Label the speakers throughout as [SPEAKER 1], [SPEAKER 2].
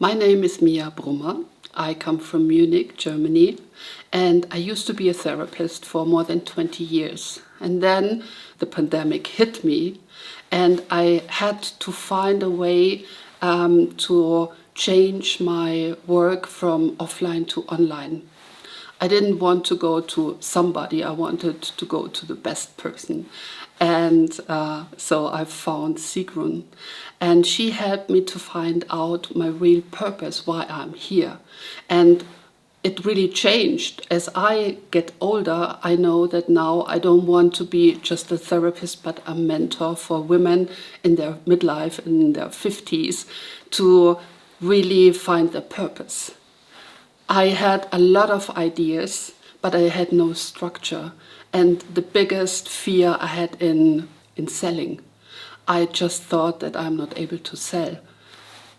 [SPEAKER 1] My name is Mia Brummer. I come from Munich, Germany, and I used to be a therapist for more than 20 years. And then the pandemic hit me, and I had to find a way to change my work from offline to online. I didn't want to go to somebody, I wanted to go to the best person. And so I found Sigrun. And she helped me to find out my real purpose, why I'm here. And it really changed. As I get older, I know that now I don't want to be just a therapist, but a mentor for women in their midlife, in their 50s, to really find their purpose. I had a lot of ideas, but I had no structure. And the biggest fear I had in selling. I just thought that I'm not able to sell.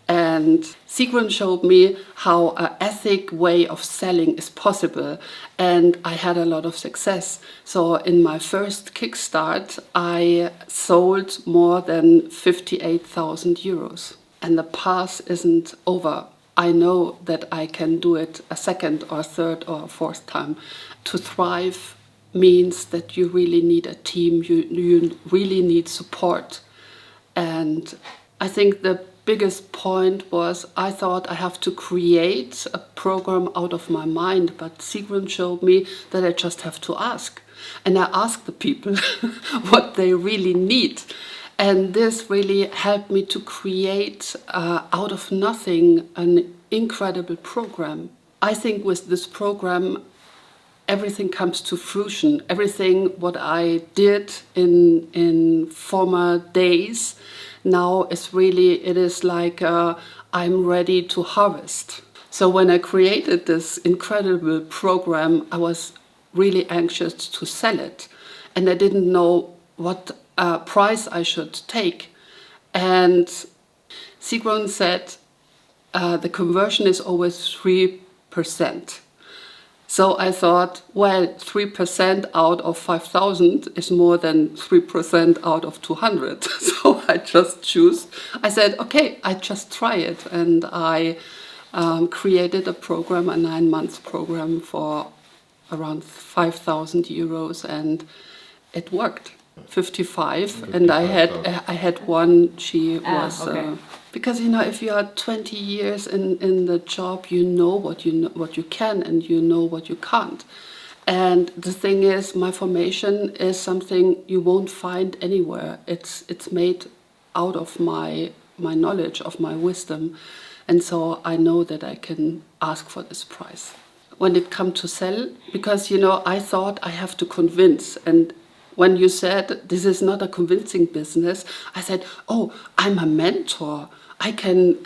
[SPEAKER 1] And Sigrun showed me how an ethic way of selling is possible, and I had a lot of success. So in my first Kickstart, I sold more than 58,000 euros. And the path isn't over. I know that I can do it a second or third or fourth time. To thrive means that you really need a team, you really need support. And I think the biggest point was I thought I have to create a program out of my mind, but Sigrun showed me that I just have to ask. And I asked the people what they really need. And this really helped me to create out of nothing an incredible program. I think with this program, everything comes to fruition. Everything what I did in former days now is really, it is like I'm ready to harvest. So when I created this incredible program, I was really anxious to sell it. And I didn't know what price I should take. And Sigrun said the conversion is always 3%. So I thought, well, 3% out of 5,000 is more than 3% out of 200. So I just choose. I said, okay, I just try it. And I created a program, a 9-month program for around 5,000 euros, and it worked. 55, and I had one. She was
[SPEAKER 2] okay.
[SPEAKER 1] Because if you are 20 years in the job, you know what you can and you know what you can't. And the thing is, my formation is something you won't find anywhere. It's made out of my knowledge, of my wisdom, and so I know that I can ask for this price. When it comes to sell, because I thought I have to convince, and when you said this is not a convincing business, I said, oh, I'm a mentor. I can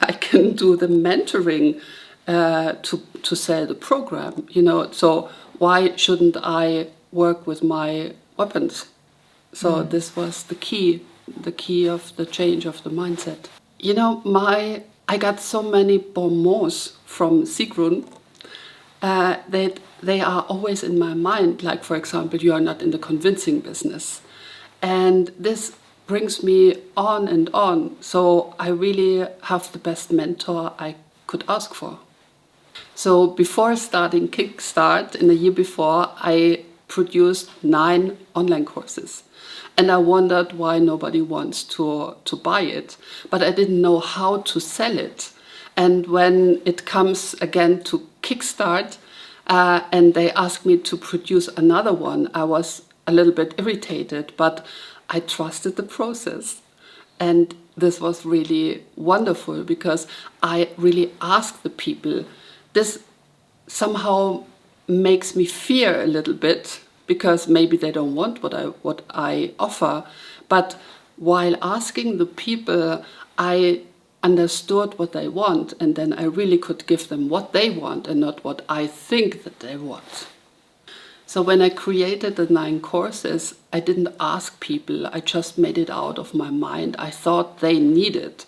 [SPEAKER 1] do the mentoring to sell the program. So why shouldn't I work with my weapons? So this was the key of the change of the mindset. I got so many bon mots from Sigrun that they are always in my mind. Like, for example, you are not in the convincing business. And this brings me on and on. So I really have the best mentor I could ask for. So before starting Kickstart, in the year before, I produced 9 online courses. And I wondered why nobody wants to buy it. But I didn't know how to sell it. And when it comes again to Kickstart, and they asked me to produce another one, I was a little bit irritated, but I trusted the process. And this was really wonderful because I really asked the people. This somehow makes me fear a little bit because maybe they don't want what I offer. But while asking the people, I understood what they want, and then I really could give them what they want and not what I think that they want. So when I created the 9 courses, I didn't ask people, I just made it out of my mind. I thought they need it,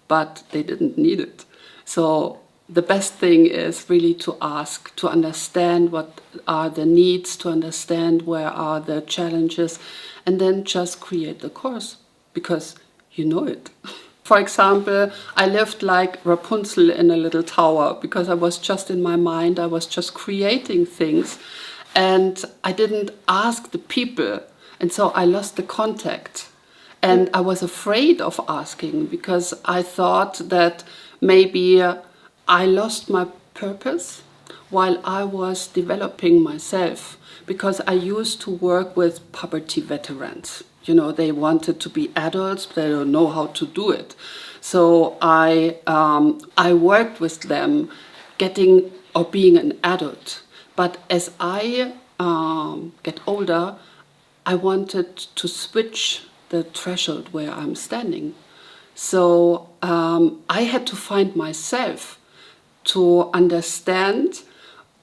[SPEAKER 1] but they didn't need it. So the best thing is really to ask, to understand what are the needs, to understand where are the challenges, and then just create the course because you know it. For example, I lived like Rapunzel in a little tower because I was just in my mind, I was just creating things, and I didn't ask the people, and so I lost the contact. And I was afraid of asking because I thought that maybe I lost my purpose while I was developing myself, because I used to work with poverty veterans. You know, they wanted to be adults, but they don't know how to do it. So I worked with them getting or being an adult. But as I get older, I wanted to switch the threshold where I'm standing. So I had to find myself to understand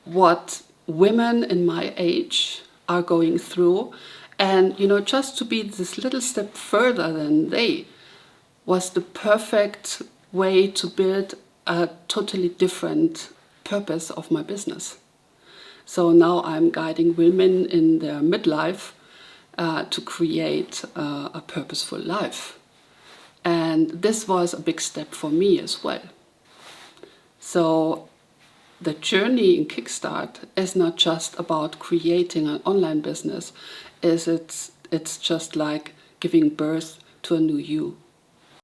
[SPEAKER 1] what women in my age are going through, and just to be this little step further than they was the perfect way to build a totally different purpose of my business. So now I'm guiding women in their midlife to create a purposeful life. And this was a big step for me as well. So the journey in Kickstart is not just about creating an online business. It's just like giving birth to a new you.